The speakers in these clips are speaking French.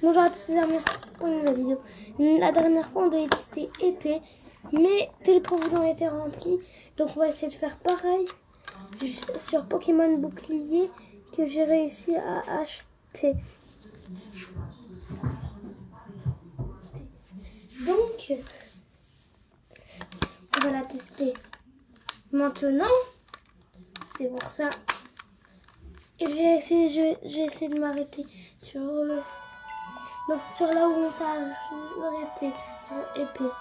Bonjour à tous les amis, pour une nouvelle vidéo. La dernière fois on devait tester épée, mais tous les profils ont été remplis. Donc on va essayer de faire pareil sur Pokémon bouclier que j'ai réussi à acheter. Donc on va la tester maintenant. C'est pour ça. Et j'ai essayé de m'arrêter sur le... Donc sur là où on s'est arrêté, sur épée.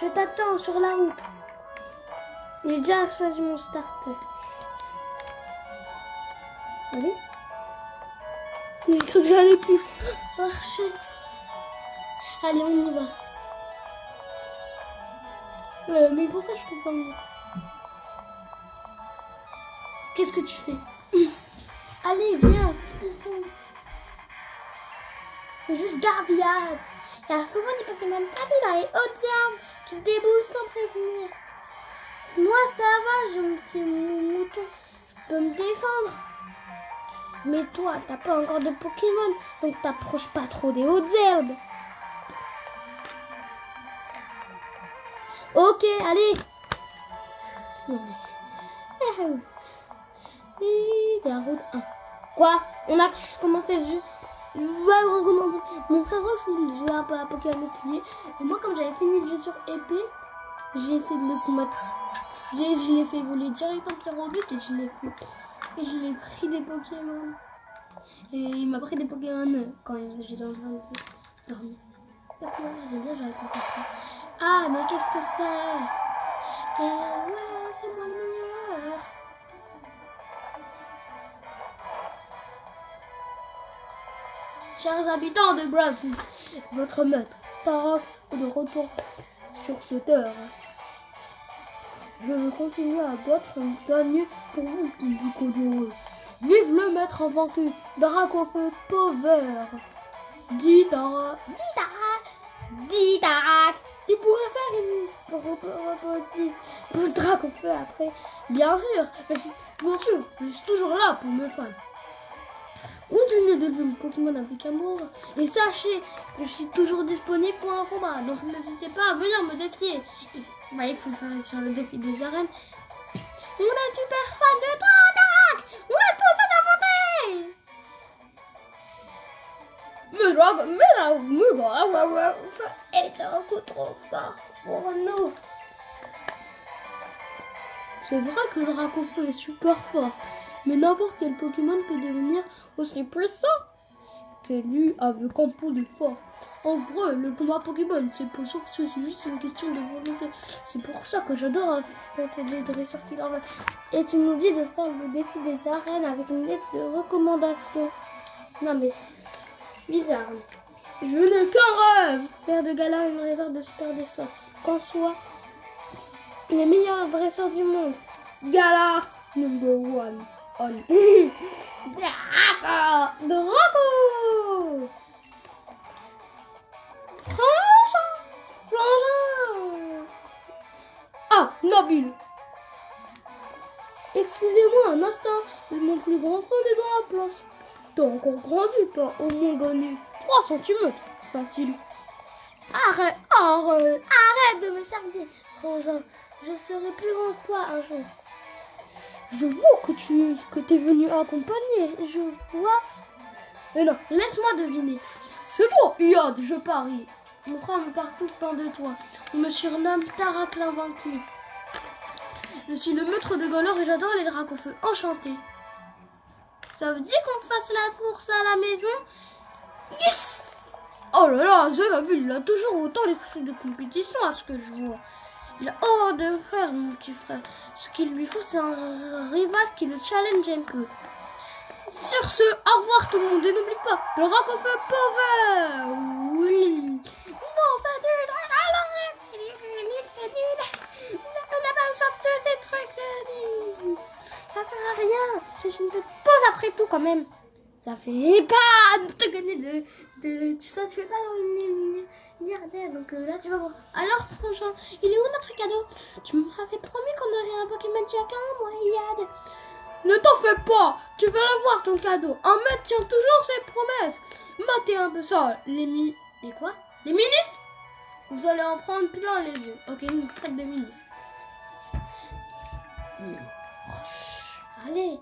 Je t'attends sur la route. J'ai déjà choisi mon starter. Allez. J'ai cru que j'allais plus marcher. Allez, on y va. Mais pourquoi je fais ça? Qu'est-ce que tu fais? Allez, viens. C'est juste Garviade. Il y a souvent des Pokémon tapés dans les hautes herbes qui déboulent sans prévenir. Moi, ça va, c'est mon mouton. Je peux me défendre. Mais toi, t'as pas encore de Pokémon, donc t'approches pas trop des hautes herbes. Ok, allez. Et la route 1. Quoi? On a commencé le jeu. Mon frère aussi il jouait un peu à Pokémon bouclier. Et moi, comme j'avais fini le jeu sur épée, j'ai essayé de le combattre. Je l'ai fait voler direct en Pyrobuc et je l'ai fait. Et je l'ai pris des Pokémon. Et il m'a pris des Pokémon quand j'étais en train de dormir. J'aime bien jouer avec le personnage. Ah, mais qu'est-ce que c'est? Ouais, c'est moi le meilleur. Chers habitants de Brazil, votre maître, Tarak, est de retour sur cette terre. Je vais continuer à battre et gagner pour vous, public odieux. Vive le maître invaincu, Dracofeu Pauvert. Dis Tarak, tu pourrais faire une pose Dracofeu après. Bien sûr, je suis toujours là pour mes fans. Continuez d'élever mon Pokémon avec amour et sachez que je suis toujours disponible pour un combat, donc n'hésitez pas à venir me défier. Bah, il faut faire sur le défi des arènes. On est super fan de toi, Tarak. On est tous à affronter. Mais est beaucoup trop fort pour nous. C'est vrai que Dracofeu est super fort, mais n'importe quel Pokémon peut devenir aussi puissant que lui avec un peu d'effort. En vrai, le combat Pokémon, c'est pas sorcier, c'est juste une question de volonté. C'est pour ça que j'adore affronter des dresseurs qui leur veulent. Et tu nous dis de faire le défi des arènes avec une lettre de recommandation. Non mais c'est bizarre. Je n'ai qu'un rêve, faire de Galar une réserve de super dresseurs. Qu'en soit les meilleurs dresseurs du monde. Galar number one. Draco! Frangin! Ah, Nabil! Excusez-moi un instant, mon plus grand fan est dans la place. T'as encore grandi, t'as au moins gagné 3 cm. Facile. Arrête de me charger, Frangin. Je serai plus grand que toi un jour. Je vois que t'es venu accompagner, je vois. Mais non, laisse-moi deviner. C'est toi, Iad, je parie. Mon frère me parle tout le temps de toi. On me surnomme Tarak l'invaincu. Je suis le maître de Galar et j'adore les Dracofeu. Enchanté. Ça veut dire qu'on fasse la course à la maison? Yes! Oh là là, Zénabil, il a toujours autant d'esprit de compétition à ce que je vois. Il a horreur de faire, mon petit frère. Ce qu'il lui faut, c'est un rival qui le challenge un peu. Sur ce, au revoir tout le monde. Et n'oublie pas, le Dracofeu Pauvert. Oui. Non, c'est nul. C'est nul. On n'a pas besoin de ces trucs. Ça sert à rien. Je ne te pose après tout quand même. Ça fait pas de te gagner tu sais, tu fais pas une milliardaire, donc là tu vas voir. Alors franchement, il est où notre cadeau? Tu m'avais promis qu'on aurait un Pokémon chacun, moi, Yad. Ne t'en fais pas, tu vas le voir ton cadeau. Un maître tient toujours ses promesses. Matez un peu ça. Les quoi? Les ministres? Vous allez en prendre plein les yeux. Ok, une traite de ministres. Allez.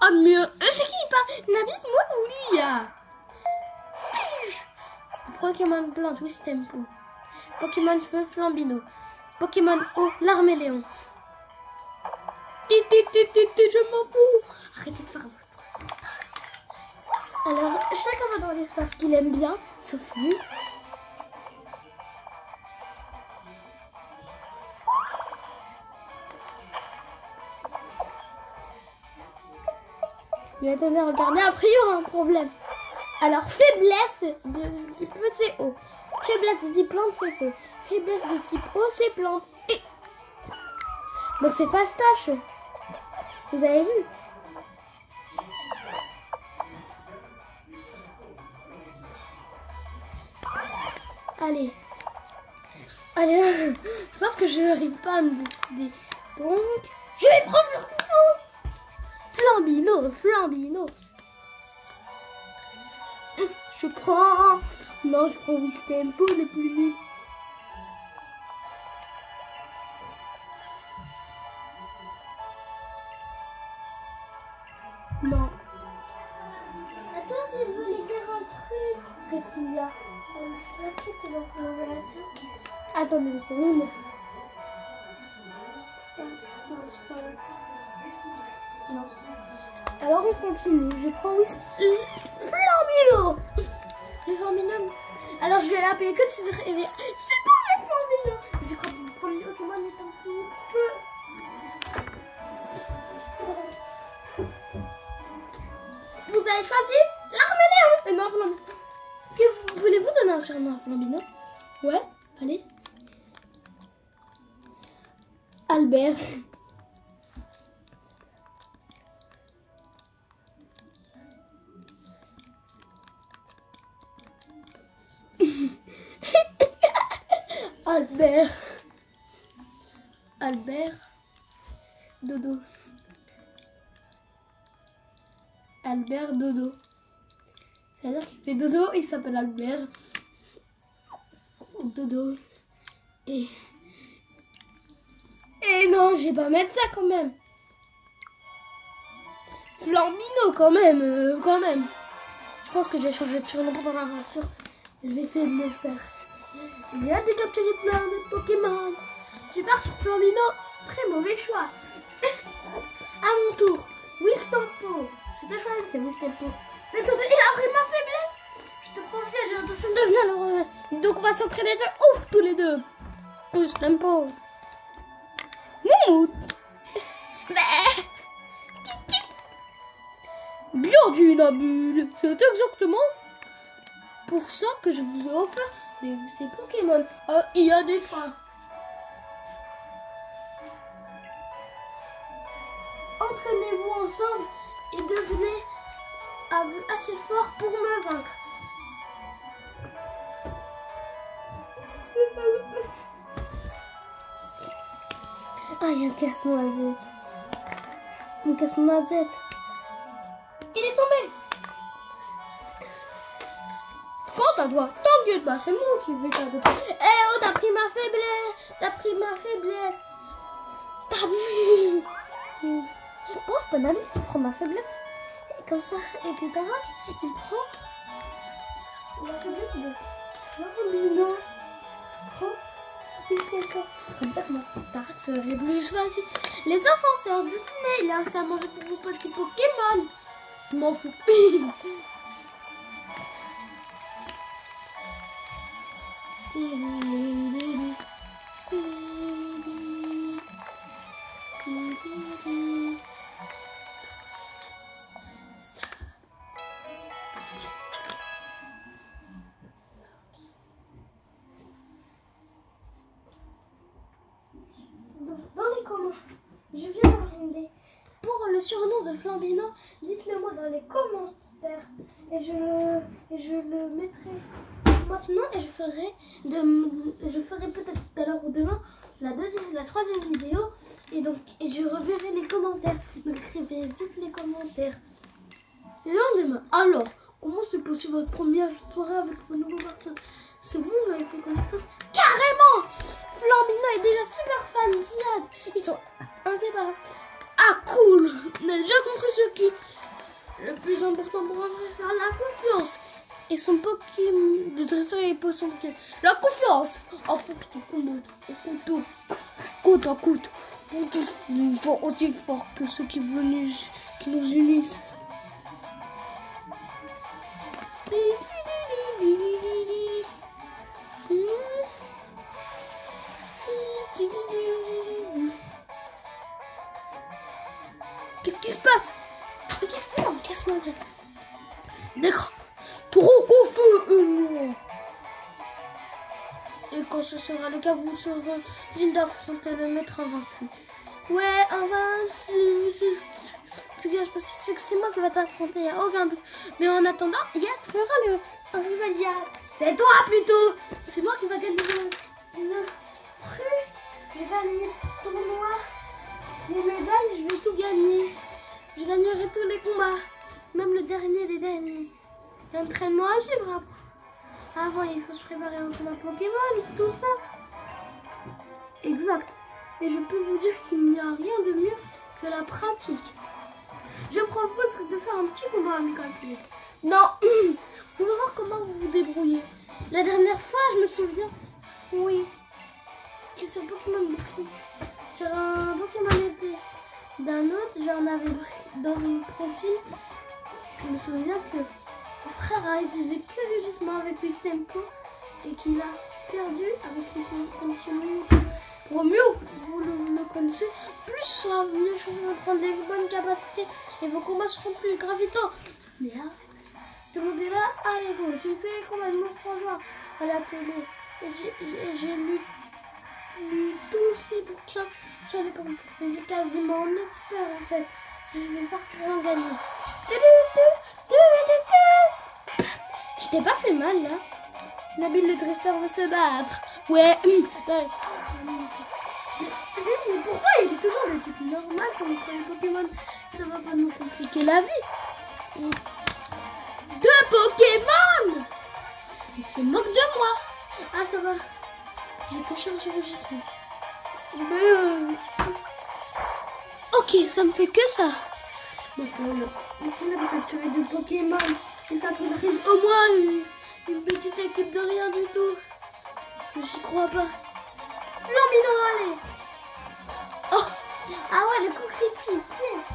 Ah mieux. C'est qui il parle? Nabil, moi ou lui là? Pokémon blanc, twist tempo. Pokémon feu, Flambino. Pokémon eau, l'arméléon. Je m'en fous. Arrêtez de faire un foutre. Alors, chacun va dans l'espace qu'il aime bien, sauf lui. Mais attendez, regardez, après il y aura un problème. Alors, faiblesse de type feu, c'est eau. Faiblesse de type plante, c'est feu. Faiblesse de type eau, c'est plante. Et... donc c'est Fastache. Vous avez vu? Allez. Allez, je pense que je n'arrive pas à me décider. Donc, je vais prendre Flambino. Flambino. Je prends... non, je prends Wistempo, le plus nul. Non. Attends, si je voulais dire un truc. Qu'est-ce qu'il y a? C'est pas qui te va congélateur. Attendez une seconde. Non. Alors on continue. Je prends Flambino. Le Flambino. Alors je vais l'appeler que tu serais. C'est pas le Flambino. Je crois que le premier Pokémon est un petit peu. Vous avez choisi l'arméléon. Et non, Flambino. Que voulez-vous donner un surnom à Flambino? Ouais, allez. Albert. Albert. Albert. Dodo. Albert Dodo. C'est-à-dire qu'il fait dodo, il s'appelle Albert. Dodo. Et non, je vais pas mettre ça quand même. Flambino quand même, Je pense que je vais changer de surnom pendant l'aventure. Je vais essayer de le faire. Il y a des capturés plein de Pokémon. Je pars sur Flambino. Très mauvais choix. À mon tour. Wistempo. Je t'ai choisi, c'est Wistempo. Mais attendez, il a pris ma faiblesse. Je te préviens, j'ai l'intention de devenir le roi. Donc on va s'entraîner de ouf tous les deux. Wistempo. Moumout. Bien dit, Nabil. C'est exactement pour ça que je vous ai offert ces Pokémon. Ah, il y a des trains. Entraînez-vous ensemble et devenez assez fort pour me vaincre. Ah, il y a un casse-noisette. Un casse-noisette. Il est tombé. Quand à toi, t'inquiète pas, c'est moi qui vais t'adopter. Eh oh, t'as pris ma faiblesse. T'as pris ma faiblesse. T'as vu? Bon, c'est pas Nabil qui prend ma faiblesse. Et comme ça, et que Garage, il prend la faiblesse de Flambino. Comme ça, moi, Tarak serait plus facile. Les enfants, c'est un dîner. Il a assez à manger pour vos petits Pokémon. Je m'en fous. Dans les commentaires, je viens de demander pour le surnom de Flambino, dites-le moi dans les commentaires et je le mettrai maintenant et je ferai peut-être tout à l'heure ou demain la troisième vidéo et je reverrai les commentaires. Donc écrivez vite les commentaires. le lendemain. Alors, comment s'est passée votre première soirée avec vos nouveaux partenaires? C'est bon, vous avez fait connaissance? Carrément! Flambino est déjà super fan d'Iyad. Ils sont inséparables. Ah, cool! On a déjà compris ce qui est le plus important pour un vrai, c'est la confiance. Et son Pokémon de dresseur et poisson. La confiance! Oh, faut que je te commente au couteau. Côte à côte. Vous tous sont aussi forts que ceux qui nous unissent. Qu'est-ce qui se passe? Casse-moi. D'accord. Trop au feu. Et quand ce sera le cas, vous serez digne d'affronter le maître invaincu. Ouais, invaincu. Ce qui va se passer, c'est que c'est moi qui va t'affronter, il n'y a aucun doute. Mais en attendant, Yad fera le rival Yad. C'est toi plutôt. C'est moi qui va gagner le prix. Je vais gagner le tournoi. Les médailles, je vais tout gagner. Je gagnerai tous les combats. Même le dernier des derniers. L'entraînement à suivre après. Avant, il faut se préparer au combat Pokémon, tout ça. Exact. Et je peux vous dire qu'il n'y a rien de mieux que la pratique. Je propose de faire un petit combat amical. Non. On va voir comment vous vous débrouillez. La dernière fois, je me souviens. Oui. Que sur Pokémon Bouclier. Sur un Pokémon épée d'un autre, j'en avais dans un profil. Je me souviens que mon frère a utilisé que le gisement avec les Stempo et qu'il a perdu avec les conditions. Pour mieux, vous le connaissez, plus ce sera mieux, je vais prendre des bonnes capacités et vos combats seront plus gravitants. Mais arrête, tout le monde est là, allez go, j'ai tous les combats de mon frangin à la télé et j'ai lu tous ces bouquins sur les Pokémon. J'ai quasiment un expert en fait. Je vais faire que rien gagner. Tu t'es pas fait mal là? Nabil le dresseur veut se battre. Ouais. Mais pourquoi il est toujours de type normal sur le premier Pokémon? Ça va pas nous compliquer la vie. Deux Pokémon! Il se moque de moi. Ah ça va. J'ai que chargé le gisement. Mais ok, ça me fait que ça. Maintenant, on a capturé deux Pokémon. Et t'as pris au moins une petite équipe de rien du tout. J'y crois pas. Flambino, allez. Oh, ah ouais, le coup critique, yes.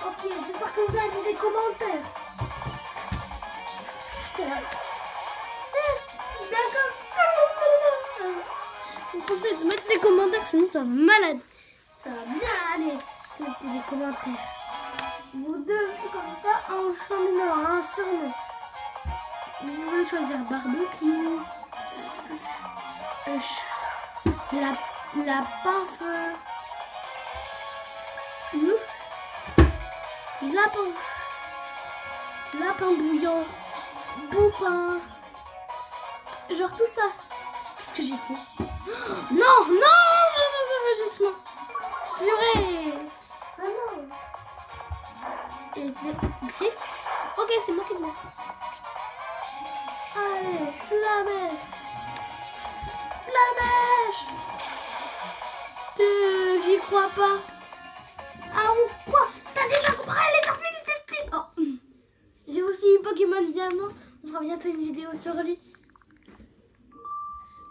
Ok, j'espère que vous avez mis des commentaires. D'accord. Vous pensez de mettre des commentaires, sinon ça va malade. Ça va bien aller. Mettez des commentaires. Vous deux, comme ça, en cheminant un surnom. Vous pouvez choisir barbecue, lapin feu, lapin bouillant, boupin, genre tout ça. Qu'est-ce que j'ai fait? Non, non, purée. Ah non. Et griffe. Ok, c'est moi qui demande. Allez, flamèche. J'y crois pas. Ah ou quoi? T'as déjà compris les orphelins de oh. J'ai aussi eu Pokémon Diamant. On fera bientôt une vidéo sur lui.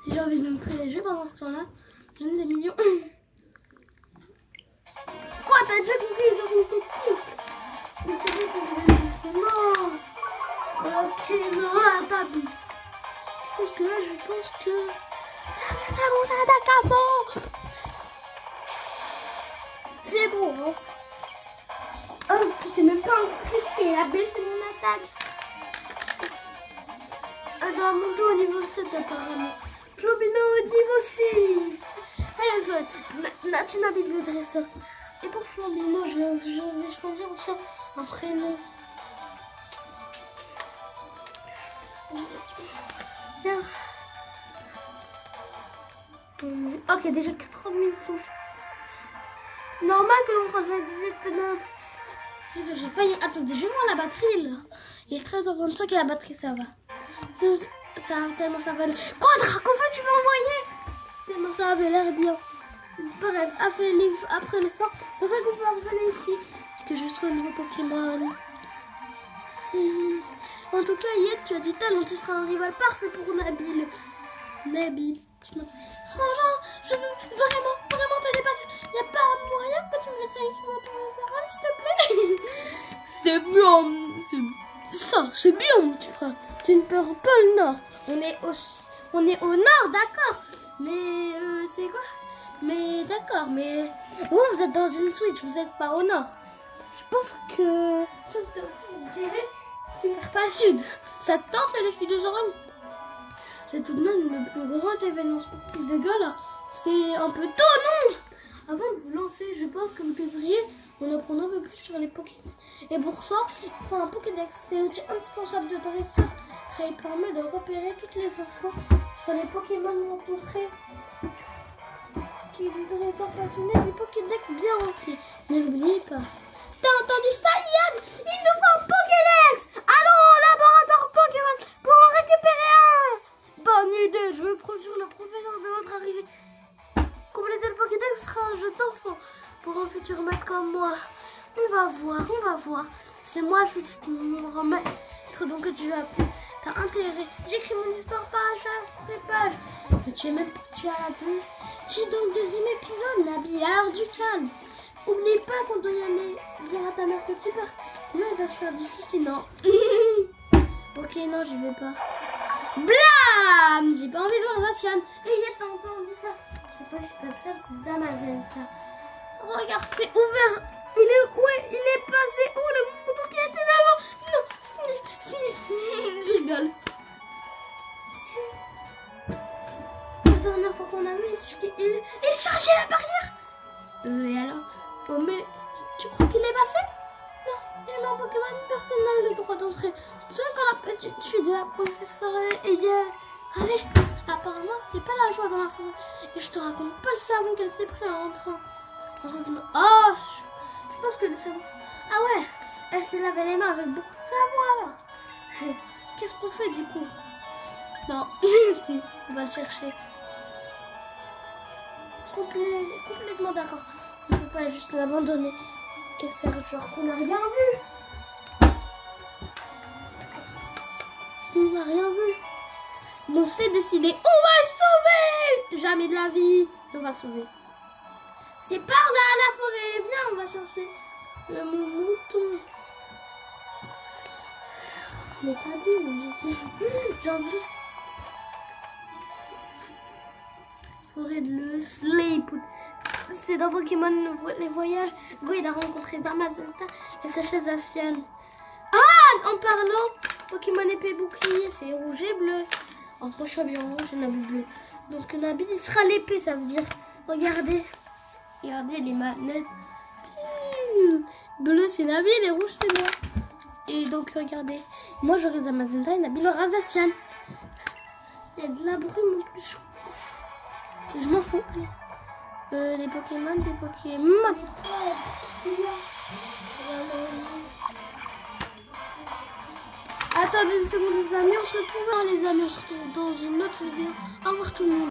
J'ai envie de montrer les jeux pendant ce temps-là. J'en ai des millions. Quoi? T'as déjà compris les orphelins de mais c'est vrai que c'est justement. Ok, non, à table. Parce que là, je pense que. Ça monte à Dakar. C'est bon. Hein. Oh, c'était même pas un crit et a baissé mon attaque. Elle doit monter au niveau 7 apparemment. Flambino au niveau 6. Elle est bonne. Tu m'habites le dresseur. Et pour Flambino, je vais choisir aussi un prénom. Bien. Ok, déjà 40 minutes. Normal que l'on fasse la 18 de C'est que j'ai failli... Attendez, je vais voir la batterie là. Il est 13h25 et la batterie ça va. Ça tellement ça va. Quoi, Dracofeu, tu veux envoyer? Tellement ça avait l'air bien. Bref, après l'effort, le Dracofeu va revenir ici. Que je sois un nouveau Pokémon. En tout cas, Yed, tu as du talent, tu seras un rival parfait pour Nabil. Nabil. Franchement, je veux vraiment te dépasser. Il n'y a pas moyen que tu me laisses un s'il te plaît. C'est bien. C'est bien, mon petit frère. Tu ne perds pas le nord. On est au nord, d'accord. Mais c'est quoi? Mais d'accord, mais vous êtes dans une Switch, vous n'êtes pas au nord. Je pense que tu ne perds pas le sud. Ça te tente les filles de Zoran? C'est tout de même le plus grand événement sportif de Gala. C'est un peu tôt, non? Avant de vous lancer, je pense que vous devriez en apprendre un peu plus sur les Pokémon. Et pour ça, il faut un Pokédex. C'est outil indispensable de dresseur. Il permet de repérer toutes les infos sur les Pokémon rencontrés. Qui est du dresseur passionné, des Pokédex bien remplis. Ne l'oubliez pas. T'as entendu ça, Yann? Il nous faut un Pokédex! Allons au laboratoire Pokémon pour en récupérer un! Bonne idée, je veux produire le professeur de votre arrivée. Compléter le Pokédex sera un jeu d'enfant pour un futur maître comme moi. On va voir. C'est moi le futur maître, donc tu as intérêt. J'écris mon histoire page après page. Mais tu es même tu es dans le deuxième épisode, Nabil, alors du calme. Oublie pas qu'on doit y aller dire à ta mère que tu pars. Sinon elle va se faire du souci, non. Ok, non, j'y vais pas. Blam! J'ai pas envie de voir Zacian. Et il y a entendu ça. C'est pas Zacian, c'est Zamazen. Regarde, c'est ouvert. Il est où? Il est passé où le mouton qui était là-bas? Non, sniff. Je rigole. La dernière fois qu'on a vu, il cherchait la barrière. Et alors? Oh, mais tu crois qu'il est passé? Non, il est en Pokémon, personne n'a le droit d'entrer. Tu sais quand la petite fille de la professeure est hier. Allez, apparemment c'était pas la joie dans la forêt. Et je te raconte pas le savon qu'elle s'est pris en rentrant. En revenant. Oh, je pense que le savon. Ah ouais, elle s'est lavé les mains avec beaucoup de savon alors. Qu'est-ce qu'on fait du coup? Non, si, on va le chercher. Complètement d'accord. On ne peut pas juste l'abandonner et faire genre qu'on n'a rien vu. On n'a rien vu. Bon, c'est décidé. On va le sauver. Jamais de la vie. Si on va le sauver. C'est par là la forêt. Viens, on va chercher le mouton. Mais t'as vu, j'ai envie. Forêt de le Sleep. C'est dans Pokémon les voyages. Go, il a rencontré Zamazenta et sa chaise Zacian. Ah, en parlant, Pokémon épée bouclier, c'est rouge et bleu. Oh, moi je suis bien rouge et Nabil bleu. Donc Nabil, il sera l'épée, ça veut dire. Regardez. Regardez les manettes. Bleu c'est Nabil et rouge c'est moi. Et donc regardez. Moi j'aurai Zamazenta et Nabil aura Zacian. Il y a de la brume en plus. Je m'en fous. Les Pokémon, des Pokémon. Attendez une seconde les amis, on se retrouve dans une autre vidéo. Au revoir tout le monde.